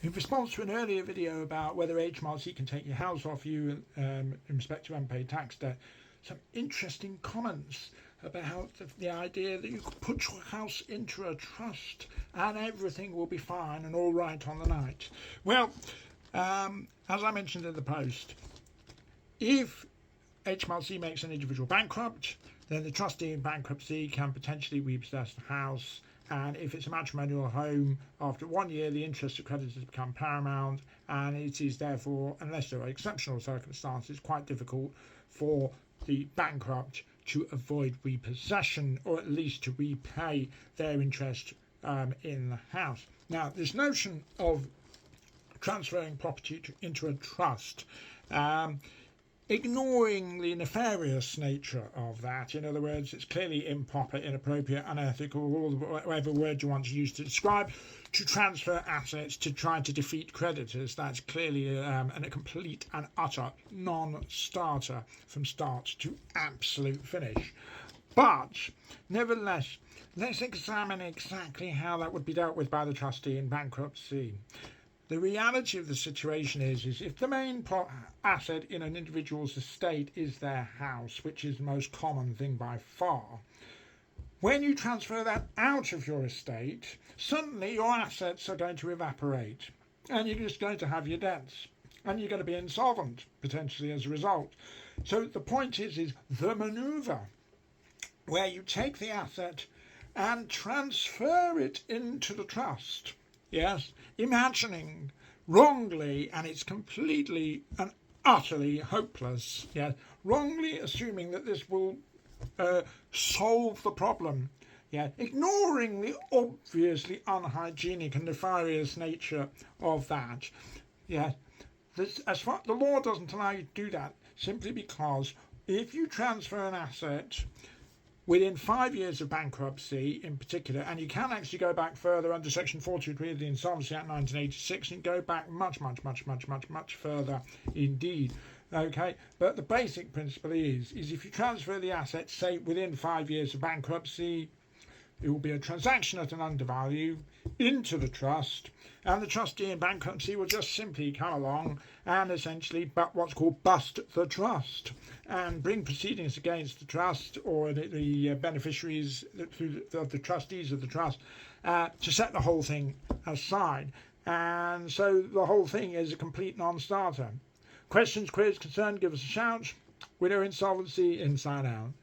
In response to an earlier video about whether HMRC can take your house off you in respect to unpaid tax debt, some interesting comments about the idea that you could put your house into a trust and everything will be fine and all right on the night. Well, as I mentioned in the post, if HMRC makes an individual bankrupt, then the trustee in bankruptcy can potentially repossess the house, and if it's a matrimonial home, after 1 year the interest of creditors become paramount, and it is therefore, unless there are exceptional circumstances, quite difficult for the bankrupt to avoid repossession, or at least to repay their interest in the house. Now, this notion of transferring property into a trust, ignoring the nefarious nature of that, in other words, it's clearly improper, inappropriate, unethical, or whatever word you want to use to describe, to transfer assets to try to defeat creditors. That's clearly a complete and utter non-starter from start to absolute finish. But nevertheless, let's examine exactly how that would be dealt with by the trustee in bankruptcy. The reality of the situation is if the main asset in an individual's estate is their house, which is the most common thing by far, when you transfer that out of your estate, suddenly your assets are going to evaporate and you're just going to have your debts and you're going to be insolvent potentially as a result. So the point is the manoeuvre where you take the asset and transfer it into the trust. Yes, imagining wrongly, and it's completely and utterly hopeless, yes, wrongly assuming that this will solve the problem, yeah, ignoring the obviously unhygienic and nefarious nature of that. Yeah, the law doesn't allow you to do that, simply because if you transfer an asset within 5 years of bankruptcy in particular, and you can actually go back further under Section 423 of the Insolvency Act 1986 and go back much further indeed. Okay, but the basic principle is if you transfer the assets, say within 5 years of bankruptcy, it will be a transaction at an undervalue into the trust, and the trustee in bankruptcy will just simply come along and essentially what's called bust the trust and bring proceedings against the trust or the beneficiaries of the trustees of the trust to set the whole thing aside. And so the whole thing is a complete non-starter. Questions, queries, concern, give us a shout. Widow Insolvency, inside out.